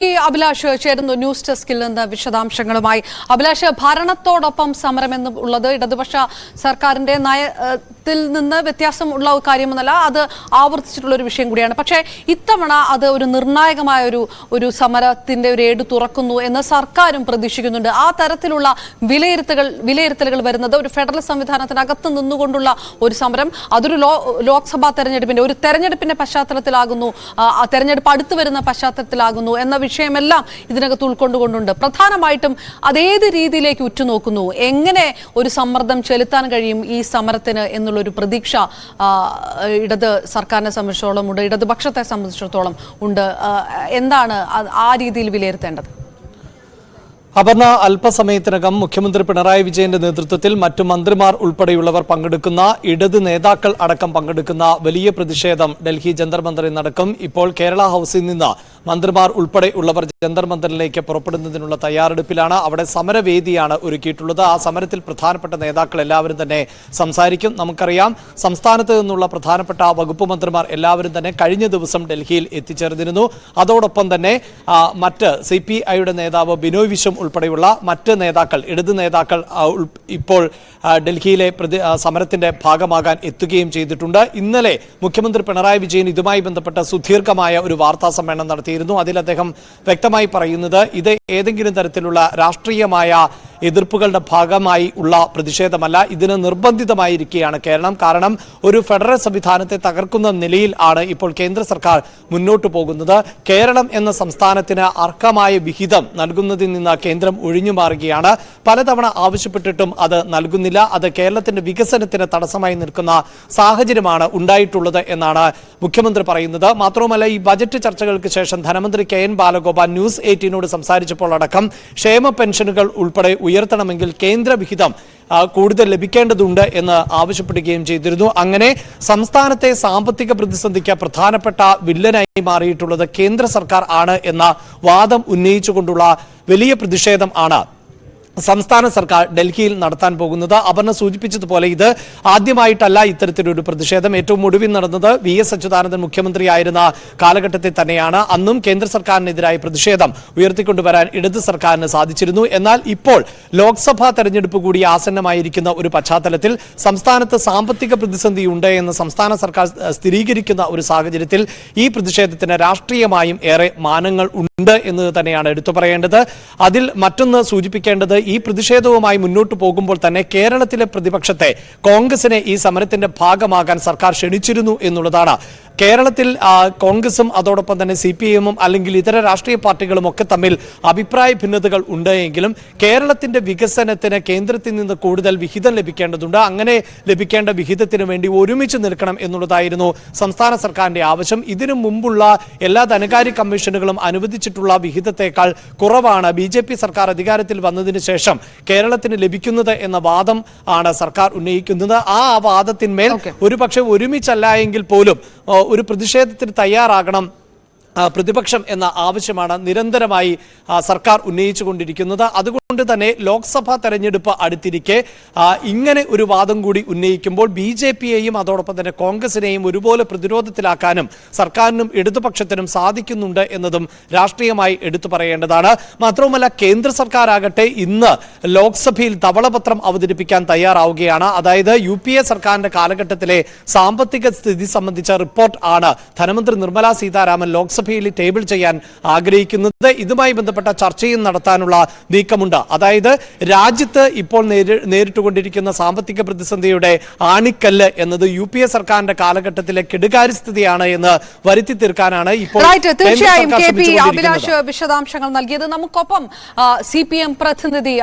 അഭിലാഷ് ചേരുന്നു ന്യൂസ് ഡെസ്കിൽ നിന്ന് വിശദാംശങ്ങളുമായി. അഭിലാഷ്, ഭരണത്തോടൊപ്പം സമരമെന്നുള്ളത് ഇടതുപക്ഷ സർക്കാരിന്റെ നയത്തിൽ നിന്ന് വ്യത്യാസമുള്ള കാര്യമൊന്നുമല്ല, അത് ആവർത്തിച്ചിട്ടുള്ള ഒരു വിഷയം കൂടിയാണ്. പക്ഷേ ഇത്തവണ അത് ഒരു നിർണായകമായ ഒരു സമരത്തിന്റെ ഒരു ഏട് തുറക്കുന്നു എന്ന് സർക്കാരും പ്രതീക്ഷിക്കുന്നുണ്ട്. ആ തരത്തിലുള്ള വിലയിരുത്തലുകൾ വരുന്നത് ഒരു ഫെഡറൽ സംവിധാനത്തിനകത്ത് നിന്നുകൊണ്ടുള്ള ഒരു സമരം, അതൊരു ലോക്സഭാ തെരഞ്ഞെടുപ്പിന്റെ പശ്ചാത്തലത്തിലാകുന്നു, തെരഞ്ഞെടുപ്പ് അടുത്തു വരുന്ന പശ്ചാത്തലത്തിലാകുന്നു എന്ന വിഷയമെല്ലാം ഇതിനകത്ത് ഉൾക്കൊണ്ടുകൊണ്ടുണ്ട്. പ്രധാനമായിട്ടും അതേത് രീതിയിലേക്ക് ഉറ്റുനോക്കുന്നു, എങ്ങനെ ഒരു സമ്മർദ്ദം ചെലുത്താൻ കഴിയും ഈ സമരത്തിന് എന്നുള്ളൊരു പ്രതീക്ഷ ഇടത് സർക്കാരിനെ സംബന്ധിച്ചിടത്തോളം ഉണ്ട്, ഇടതുപക്ഷത്തെ സംബന്ധിച്ചിടത്തോളം ഉണ്ട്. എന്താണ് ആ രീതിയിൽ വിലയിരുത്തേണ്ടത്? അപർണ, അല്പസമയത്തിനകം മുഖ്യമന്ത്രി പിണറായി വിജയന്റെ നേതൃത്വത്തിൽ മറ്റു മന്ത്രിമാർ ഉൾപ്പെടെയുള്ളവർ പങ്കെടുക്കുന്ന, ഇടത് നേതാക്കൾ അടക്കം പങ്കെടുക്കുന്ന വലിയ പ്രതിഷേധം ഡൽഹി ജന്തർ മന്ദറിൽ നടക്കും. ഇപ്പോൾ കേരള ഹൌസിൽ നിന്ന് മന്ത്രിമാർ ഉൾപ്പെടെയുള്ളവർ ജന്തർ മന്ദറിലേക്ക് പുറപ്പെടുന്നതിനുള്ള തയ്യാറെടുപ്പിലാണ്. അവിടെ സമരവേദിയാണ് ഒരുക്കിയിട്ടുള്ളത്. ആ സമരത്തിൽ പ്രധാനപ്പെട്ട നേതാക്കൾ എല്ലാവരും തന്നെ സംസാരിക്കും. നമുക്കറിയാം, സംസ്ഥാനത്ത് നിന്നുള്ള പ്രധാനപ്പെട്ട വകുപ്പ് മന്ത്രിമാർ എല്ലാവരും തന്നെ കഴിഞ്ഞ ദിവസം ഡൽഹിയിൽ എത്തിച്ചേർന്നിരുന്നു. അതോടൊപ്പം തന്നെ മറ്റ് CPIയുടെ നേതാവ് ബിനോയ് വിശ്വം ഉൾപ്പെടെയുള്ള മറ്റ് നേതാക്കൾ, ഇടത് നേതാക്കൾ ഇപ്പോൾ ഡൽഹിയിലെ സമരത്തിന്റെ ഭാഗമാകാൻ എത്തുകയും ചെയ്തിട്ടുണ്ട്. ഇന്നലെ മുഖ്യമന്ത്രി പിണറായി വിജയൻ ഇതുമായി ബന്ധപ്പെട്ട സുദീർഘമായ ഒരു വാർത്താ സമ്മേളനം നടത്തിയിരുന്നു. അതിൽ അദ്ദേഹം വ്യക്തമായി പറയുന്നത്, ഇത് ഏതെങ്കിലും തരത്തിലുള്ള രാഷ്ട്രീയമായ എതിർപ്പുകളുടെ ഭാഗമായി ഉള്ള പ്രതിഷേധമല്ല, ഇതിന് നിർബന്ധിതമായിരിക്കുകയാണ് കേരളം. കാരണം ഒരു ഫെഡറൽ സംവിധാനത്തെ തകർക്കുന്ന നിലയിൽ ആണ് ഇപ്പോൾ കേന്ദ്ര സർക്കാർ മുന്നോട്ട് പോകുന്നത്. കേരളം എന്ന സംസ്ഥാനത്തിന് അർഹമായ വിഹിതം നൽകുന്നതിൽ നിന്ന് കേന്ദ്രം ഒഴിഞ്ഞു മാറുകയാണ്. പലതവണ ആവശ്യപ്പെട്ടിട്ടും അത് നൽകുന്നില്ല. അത് കേരളത്തിന്റെ വികസനത്തിന് തടസ്സമായി നിൽക്കുന്ന സാഹചര്യമാണ് ഉണ്ടായിട്ടുള്ളത് എന്നാണ് മുഖ്യമന്ത്രി പറയുന്നത്. മാത്രവുമല്ല, ഈ ബജറ്റ് ചർച്ചകൾക്ക് ശേഷം ധനമന്ത്രി KN ബാലഗോപാൽ ന്യൂസ് 18നോട് സംസാരിച്ചപ്പോൾ അടക്കം ക്ഷേമ പെൻഷനുകൾ ഉൾപ്പെടെ ഉയർത്തണമെങ്കിൽ കേന്ദ്ര വിഹിതം കൂടുതൽ ലഭിക്കേണ്ടതുണ്ട് എന്ന് ആവശ്യപ്പെടുകയും ചെയ്തിരുന്നു. അങ്ങനെ സംസ്ഥാനത്തെ സാമ്പത്തിക പ്രതിസന്ധിക്ക് പ്രധാനപ്പെട്ട വില്ലനായി മാറിയിട്ടുള്ളത് കേന്ദ്ര സർക്കാർ ആണ് എന്ന വാദം ഉന്നയിച്ചുകൊണ്ടുള്ള വലിയ പ്രതിഷേധം ആണ് സംസ്ഥാന സർക്കാർ ഡൽഹിയിൽ നടത്താൻ പോകുന്നത്. അപർണ സൂചിപ്പിച്ചതുപോലെ ഇത് ആദ്യമായിട്ടല്ല ഇത്തരത്തിലൊരു പ്രതിഷേധം. ഏറ്റവും ഒടുവിൽ നടന്നത് VS അച്യുതാനന്ദൻ മുഖ്യമന്ത്രിയായിരുന്ന കാലഘട്ടത്തിൽ തന്നെയാണ്. അന്നും കേന്ദ്ര സർക്കാരിനെതിരായ പ്രതിഷേധം ഉയർത്തിക്കൊണ്ടുവരാൻ ഇടത് സർക്കാരിന് സാധിച്ചിരുന്നു. എന്നാൽ ഇപ്പോൾ ലോക്സഭാ തെരഞ്ഞെടുപ്പ് കൂടി ആസന്നമായിരിക്കുന്ന ഒരു പശ്ചാത്തലത്തിൽ സംസ്ഥാനത്ത് സാമ്പത്തിക പ്രതിസന്ധിയുണ്ട് എന്ന് സംസ്ഥാന സർക്കാർ സ്ഥിരീകരിക്കുന്ന ഒരു സാഹചര്യത്തിൽ ഈ പ്രതിഷേധത്തിന് രാഷ്ട്രീയമായും ഏറെ മാനങ്ങൾ ഉണ്ട് എന്ന് തന്നെയാണ് എടുത്തു പറയേണ്ടത്. അതിൽ മറ്റൊന്ന് സൂചിപ്പിക്കേണ്ടത്, ഈ പ്രതിഷേധവുമായി മുന്നോട്ട് പോകുമ്പോൾ തന്നെ കേരളത്തിലെ പ്രതിപക്ഷത്തെ, കോൺഗ്രസിനെ ഈ സമരത്തിന്റെ ഭാഗമാകാൻ സർക്കാർ ക്ഷണിച്ചിരുന്നു എന്നുള്ളതാണ്. കേരളത്തിൽ കോൺഗ്രസും അതോടൊപ്പം തന്നെ CPIഎമ്മും അല്ലെങ്കിൽ ഇതര രാഷ്ട്രീയ പാർട്ടികളും ഒക്കെ തമ്മിൽ അഭിപ്രായ ഭിന്നതകൾ ഉണ്ട് എങ്കിലും കേരളത്തിന്റെ വികസനത്തിന് കേന്ദ്രത്തിൽ നിന്ന് കൂടുതൽ വിഹിതം ലഭിക്കേണ്ടതുണ്ട്. അങ്ങനെ ലഭിക്കേണ്ട വിഹിതത്തിന് വേണ്ടി ഒരുമിച്ച് നിൽക്കണം എന്നുള്ളതായിരുന്നു സംസ്ഥാന സർക്കാരിന്റെ ആവശ്യം. ഇതിനു മുമ്പുള്ള എല്ലാ ധനകാര്യ കമ്മീഷനുകളും അനുവദിച്ചിട്ടുള്ള വിഹിതത്തെക്കാൾ കുറവാണ് BJP സർക്കാർ അധികാരത്തിൽ വന്നതിന് ശേഷം കേരളത്തിന് ലഭിക്കുന്നത് എന്ന വാദം ആണ് സർക്കാർ ഉന്നയിക്കുന്നത്. ആ വാദത്തിന്മേൽ ഒരുപക്ഷെ ഒരുമിച്ചല്ല എങ്കിൽ പോലും ഒരു പ്രതിഷേധത്തിന് തയ്യാറാകണം പ്രതിപക്ഷം എന്ന ആവശ്യമാണ് നിരന്തരമായി സർക്കാർ ഉന്നയിച്ചുകൊണ്ടിരിക്കുന്നത്. അതുകൊണ്ട് തന്നെ ലോക്സഭാ തെരഞ്ഞെടുപ്പ് അടുത്തിരിക്കെ ഇങ്ങനെ ഒരു വാദം കൂടി ഉന്നയിക്കുമ്പോൾ BJPയെയും അതോടൊപ്പം തന്നെ കോൺഗ്രസിനെയും ഒരുപോലെ പ്രതിരോധത്തിലാക്കാനും സർക്കാരിനും ഇടതുപക്ഷത്തിനും സാധിക്കുന്നുണ്ട് എന്നതും രാഷ്ട്രീയമായി എടുത്തു പറയേണ്ടതാണ്. മാത്രവുമല്ല, കേന്ദ്ര സർക്കാരാകട്ടെ ഇന്ന് ലോക്സഭയിൽ ധവളപത്രം അവതരിപ്പിക്കാൻ തയ്യാറാവുകയാണ്. അതായത് UPA സർക്കാരിന്റെ കാലഘട്ടത്തിലെ സാമ്പത്തിക സ്ഥിതി സംബന്ധിച്ച റിപ്പോർട്ട് ആണ് ധനമന്ത്രി നിർമ്മല സീതാരാമൻ ലോക്സഭയിൽ ടേബിൾ ചെയ്യാൻ ആഗ്രഹിക്കുന്നത്. ഇതുമായി ബന്ധപ്പെട്ട ചർച്ചയും നടത്താനുള്ള നീക്കമുണ്ട്. അതായത് രാജ്യത്ത് ഇപ്പോൾ നേരിട്ടുകൊണ്ടിരിക്കുന്ന സാമ്പത്തിക പ്രതിസന്ധിയുടെ ആണിക്കല്ല് എന്നത് UPA സർക്കാരിന്റെ കാലഘട്ടത്തിലെ കെടുകാര്യസ്ഥിതിയാണ് എന്ന് വരുത്തി തീർക്കാനാണ് ഇപ്പോൾ തീർച്ചയായും KP അഭിലാഷ് വിശദാംശങ്ങൾ നൽകിയത്. നമുക്കൊപ്പം CPM പ്രതിനിധി